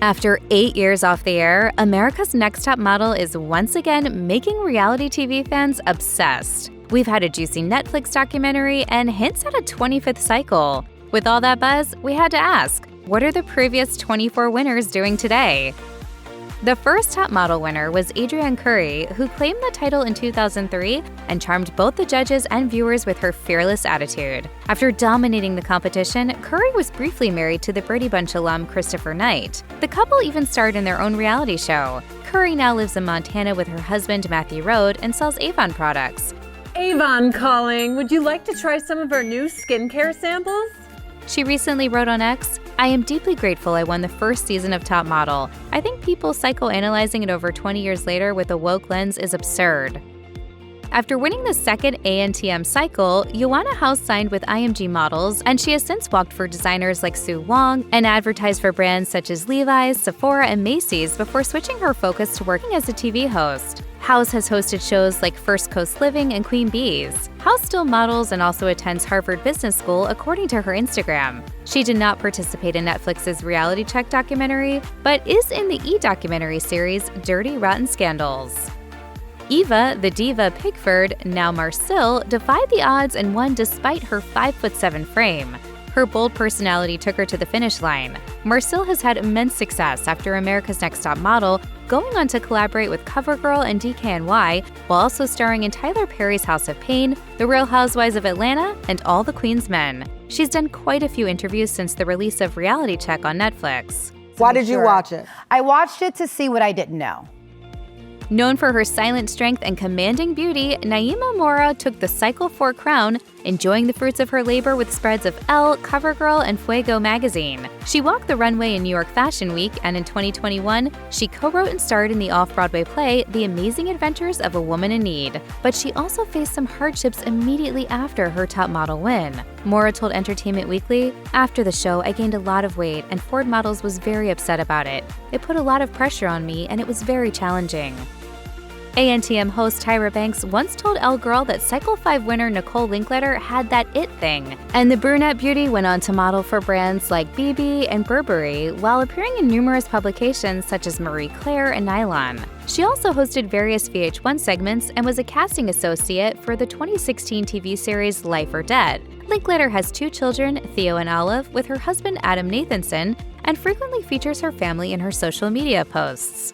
After 8 years off the air, America's Next Top Model is once again making reality TV fans obsessed. We've had a juicy Netflix documentary and hints at a 25th cycle. With all that buzz, we had to ask, what are the previous 24 winners doing today? The first top model winner was Adrianne Curry, who claimed the title in 2003 and charmed both the judges and viewers with her fearless attitude. After dominating the competition, Curry was briefly married to the Brady Bunch alum Christopher Knight. The couple even starred in their own reality show. Curry now lives in Montana with her husband Matthew Rode and sells Avon products. Avon calling. Would you like to try some of our new skincare samples? She recently wrote on X, "I am deeply grateful I won the first season of Top Model. I think people psychoanalyzing it over 20 years later with a woke lens is absurd." After winning the second ANTM cycle, Yoanna House signed with IMG Models, and she has since walked for designers like Sue Wong and advertised for brands such as Levi's, Sephora, and Macy's before switching her focus to working as a TV host. House has hosted shows like First Coast Living and Queen Bees. House still models and also attends Harvard Business School, according to her Instagram. She did not participate in Netflix's Reality Check documentary, but is in the e-documentary series Dirty Rotten Scandals. Eva, the diva Pigford, now Marcille, defied the odds and won despite her 5'7" frame. Her bold personality took her to the finish line. Marcille has had immense success after America's Next Top Model, going on to collaborate with CoverGirl and DKNY, while also starring in Tyler Perry's House of Pain, The Real Housewives of Atlanta, and All the Queen's Men. She's done quite a few interviews since the release of Reality Check on Netflix. Why did you watch it? I watched it to see what I didn't know. Known for her silent strength and commanding beauty, Naima Mora took the Cycle 4 crown, enjoying the fruits of her labor with spreads of Elle, CoverGirl, and Fuego magazine. She walked the runway in New York Fashion Week, and in 2021, she co-wrote and starred in the off-Broadway play The Amazing Adventures of a Woman in Need. But she also faced some hardships immediately after her top model win. Mora told Entertainment Weekly, "After the show, I gained a lot of weight, and Ford Models was very upset about it. It put a lot of pressure on me, and it was very challenging." ANTM host Tyra Banks once told Elle Girl that Cycle 5 winner Nicole Linkletter had that it thing, and the brunette beauty went on to model for brands like BB and Burberry while appearing in numerous publications such as Marie Claire and Nylon. She also hosted various VH1 segments and was a casting associate for the 2016 TV series Life or Dead. Linkletter has 2 children, Theo and Olive, with her husband Adam Nathanson, and frequently features her family in her social media posts.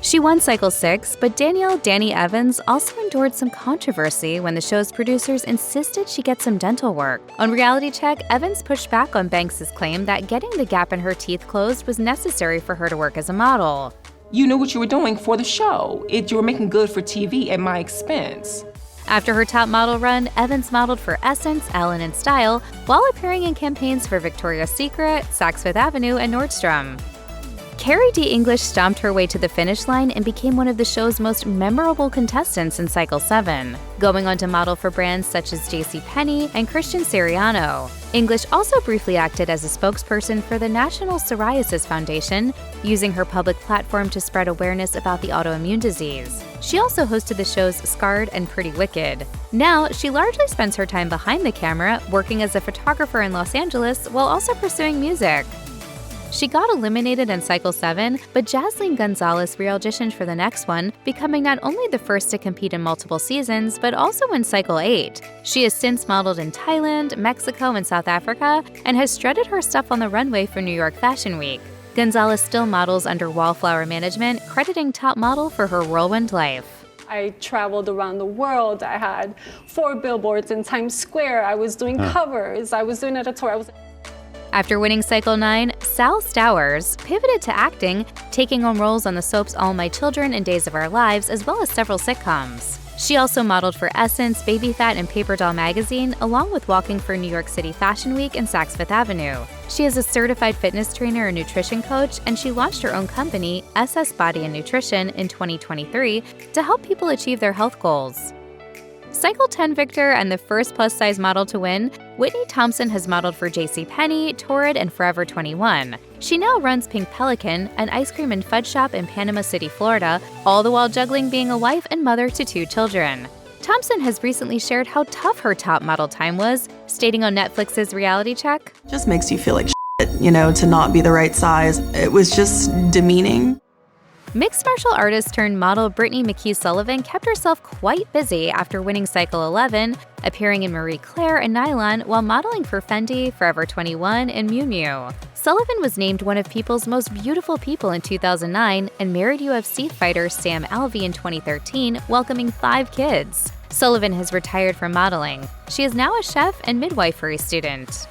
She won Cycle 6, but Dani Evans also endured some controversy when the show's producers insisted she get some dental work. On Reality Check, Evans pushed back on Banks' claim that getting the gap in her teeth closed was necessary for her to work as a model. You knew what you were doing for the show. You were making good for TV at my expense. After her top model run, Evans modeled for Essence, Ellen, and Style, while appearing in campaigns for Victoria's Secret, Saks Fifth Avenue, and Nordstrom. CariDee English stomped her way to the finish line and became one of the show's most memorable contestants in Cycle 7, going on to model for brands such as JCPenney and Christian Siriano. English also briefly acted as a spokesperson for the National Psoriasis Foundation, using her public platform to spread awareness about the autoimmune disease. She also hosted the shows Scarred and Pretty Wicked. Now, she largely spends her time behind the camera, working as a photographer in Los Angeles while also pursuing music. She got eliminated in Cycle 7, but Jaslene Gonzalez re-auditioned for the next one, becoming not only the first to compete in multiple seasons, but also in Cycle 8. She has since modeled in Thailand, Mexico, and South Africa, and has strutted her stuff on the runway for New York Fashion Week. Gonzalez still models under Wallflower Management, crediting Top Model for her whirlwind life. I traveled around the world. I had 4 billboards in Times Square. I was doing covers. I was doing editorial. After winning Cycle 9, Sal Stowers pivoted to acting, taking on roles on the soaps All My Children and Days of Our Lives, as well as several sitcoms. She also modeled for Essence, Baby Fat, and Paper Doll magazine, along with walking for New York City Fashion Week and Saks Fifth Avenue. She is a certified fitness trainer and nutrition coach, and she launched her own company, SS Body and Nutrition, in 2023 to help people achieve their health goals. Cycle 10 victor and the first plus-size model to win, Whitney Thompson has modeled for JCPenney, Torrid, and Forever 21. She now runs Pink Pelican, an ice cream and fudge shop in Panama City, Florida, all the while juggling being a wife and mother to 2 children. Thompson has recently shared how tough her top model time was, stating on Netflix's Reality Check, "Just makes you feel like shit. to not be the right size. It was just demeaning. Mixed martial artist turned model Brittany McKey Sullivan kept herself quite busy after winning Cycle 11, appearing in Marie Claire and Nylon while modeling for Fendi, Forever 21, and Miu Miu. Sullivan was named one of People's Most Beautiful People in 2009 and married UFC fighter Sam Alvey in 2013, welcoming 5 kids. Sullivan has retired from modeling. She is now a chef and midwifery student.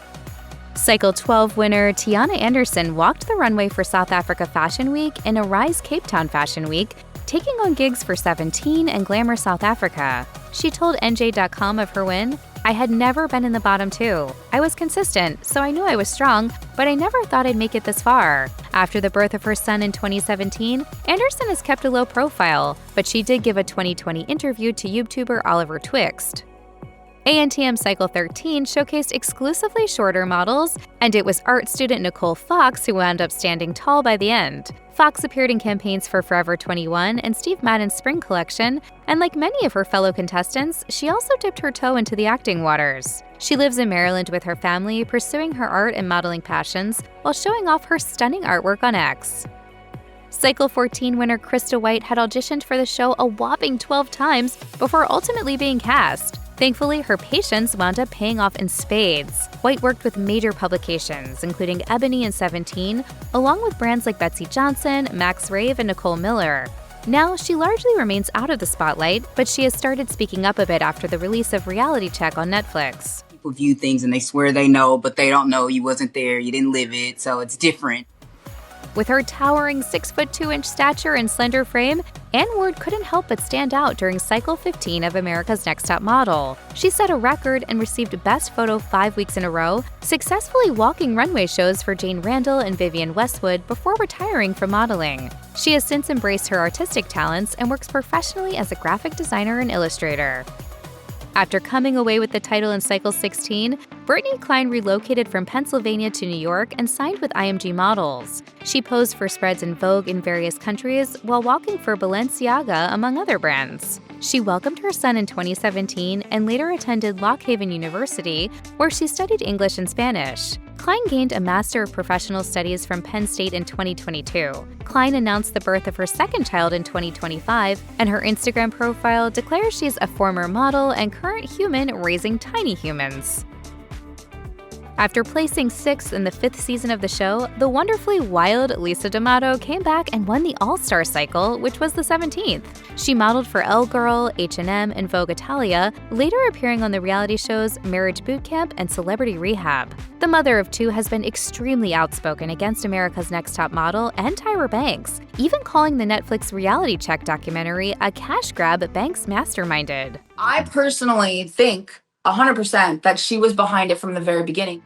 Cycle 12 winner Teyona Anderson walked the runway for South Africa Fashion Week and Arise Cape Town Fashion Week, taking on gigs for 17 and Glamour South Africa. She told NJ.com of her win, "I had never been in the bottom 2. I was consistent, so I knew I was strong, but I never thought I'd make it this far." After the birth of her son in 2017, Anderson has kept a low profile, but she did give a 2020 interview to YouTuber Oliver Twixt. ANTM Cycle 13 showcased exclusively shorter models, and it was art student Nicole Fox who wound up standing tall by the end. Fox appeared in campaigns for Forever 21 and Steve Madden's Spring Collection, and like many of her fellow contestants, she also dipped her toe into the acting waters. She lives in Maryland with her family, pursuing her art and modeling passions while showing off her stunning artwork on X. Cycle 14 winner Krista White had auditioned for the show a whopping 12 times before ultimately being cast. Thankfully, her patience wound up paying off in spades. White worked with major publications, including Ebony and 17, along with brands like Betsy Johnson, Max Rave, and Nicole Miller. Now, she largely remains out of the spotlight, but she has started speaking up a bit after the release of Reality Check on Netflix. People view things and they swear they know, but they don't know. You wasn't there, you didn't live it, so it's different. With her towering 6'2" stature and slender frame, Ann Ward couldn't help but stand out during Cycle 15 of America's Next Top Model. She set a record and received Best Photo 5 weeks in a row, successfully walking runway shows for Jane Randall and Vivienne Westwood before retiring from modeling. She has since embraced her artistic talents and works professionally as a graphic designer and illustrator. After coming away with the title in Cycle 16, Brittany Kline relocated from Pennsylvania to New York and signed with IMG Models. She posed for spreads in Vogue in various countries while walking for Balenciaga, among other brands. She welcomed her son in 2017 and later attended Lock Haven University, where she studied English and Spanish. Kline gained a Master of Professional Studies from Penn State in 2022. Kline announced the birth of her second child in 2025, and her Instagram profile declares she's a former model and current human raising tiny humans. After placing 6th in the 5th season of the show, the wonderfully wild Lisa D'Amato came back and won the All-Star Cycle, which was the 17th. She modeled for Elle Girl, H&M, and Vogue Italia, later appearing on the reality shows Marriage Boot Camp and Celebrity Rehab. The mother of 2 has been extremely outspoken against America's Next Top Model and Tyra Banks, even calling the Netflix Reality Check documentary a cash grab Banks masterminded. I personally think 100% that she was behind it from the very beginning.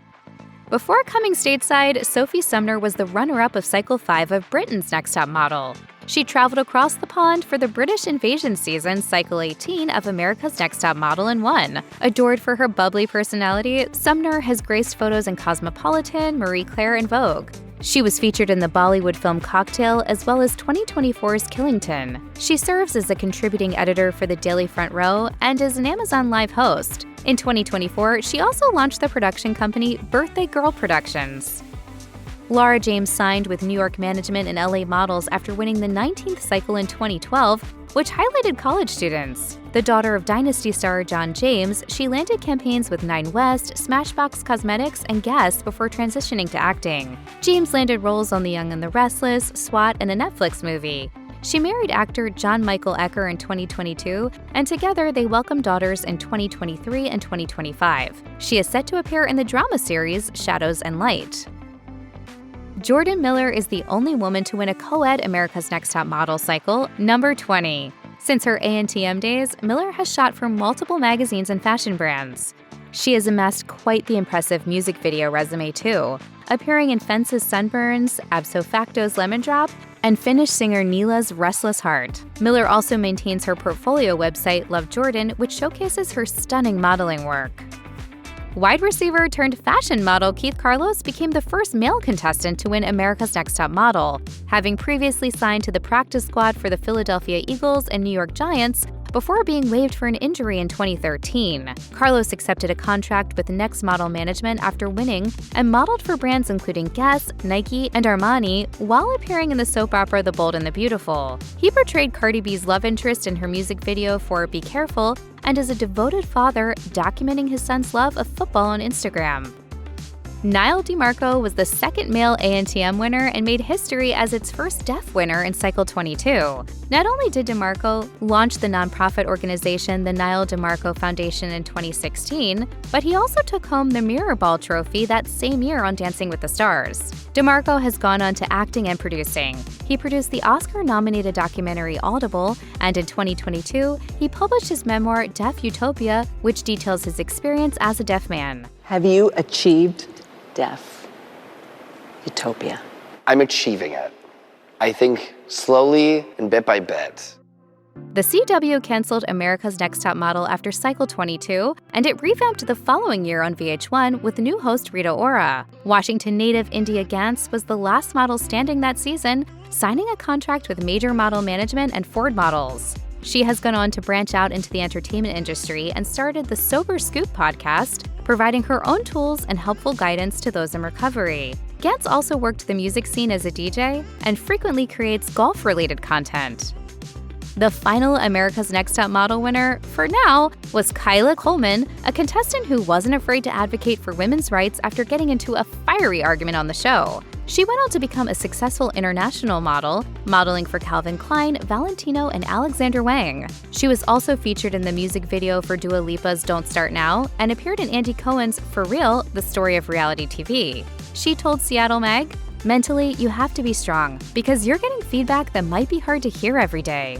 Before coming stateside, Sophie Sumner was the runner-up of Cycle 5 of Britain's Next Top Model. She traveled across the pond for the British invasion season, Cycle 18 of America's Next Top Model, and won. Adored for her bubbly personality, Sumner has graced photos in Cosmopolitan, Marie Claire, and Vogue. She was featured in the Bollywood film Cocktail as well as 2024's Killington. She serves as a contributing editor for the Daily Front Row and is an Amazon Live host. In 2024, she also launched the production company Birthday Girl Productions. Laura James signed with New York management and LA Models after winning the 19th cycle in 2012, which highlighted college students. The daughter of Dynasty star John James, she landed campaigns with Nine West, Smashbox Cosmetics, and Guess before transitioning to acting. James landed roles on The Young and the Restless, SWAT, and a Netflix movie. She married actor John Michael Ecker in 2022, and together they welcomed daughters in 2023 and 2025. She is set to appear in the drama series Shadows and Light. Jourdan Miller is the only woman to win a co-ed America's Next Top Model cycle, number 20. Since her ANTM days, Miller has shot for multiple magazines and fashion brands. She has amassed quite the impressive music video resume too, appearing in Fence's Sunburns, Abso Facto's Lemon Drop, and Finnish singer Nila's Restless Heart. Miller also maintains her portfolio website Love Jourdan, which showcases her stunning modeling work. Wide receiver turned fashion model Keith Carlos became the first male contestant to win America's Next Top Model, having previously signed to the practice squad for the Philadelphia Eagles and New York Giants before being waived for an injury in 2013. Carlos accepted a contract with Next Model Management after winning and modeled for brands including Guess, Nike, and Armani while appearing in the soap opera The Bold and the Beautiful. He portrayed Cardi B's love interest in her music video for Be Careful and is a devoted father documenting his son's love of football on Instagram. Nyle DiMarco was the second male ANTM winner and made history as its first deaf winner in Cycle 22. Not only did DiMarco launch the nonprofit organization the Nyle DiMarco Foundation in 2016, but he also took home the Mirror Ball Trophy that same year on Dancing with the Stars. DiMarco has gone on to acting and producing. He produced the Oscar-nominated documentary Audible, and in 2022, he published his memoir Deaf Utopia, which details his experience as a deaf man. Have you achieved deaf utopia? I'm achieving it. I think slowly and bit by bit. The CW canceled America's Next Top Model after Cycle 22, and it revamped the following year on VH1 with new host Rita Ora. Washington native India Gants was the last model standing that season, signing a contract with Major Model Management and Ford Models. She has gone on to branch out into the entertainment industry and started the Sober Scoop podcast, providing her own tools and helpful guidance to those in recovery. Gants also worked the music scene as a DJ and frequently creates golf-related content. The final America's Next Top Model winner, for now, was Kyla Coleman, a contestant who wasn't afraid to advocate for women's rights after getting into a fiery argument on the show. She went on to become a successful international model, modeling for Calvin Klein, Valentino, and Alexander Wang. She was also featured in the music video for Dua Lipa's Don't Start Now and appeared in Andy Cohen's For Real, The Story of Reality TV. She told Seattle Mag, "Mentally, you have to be strong because you're getting feedback that might be hard to hear every day."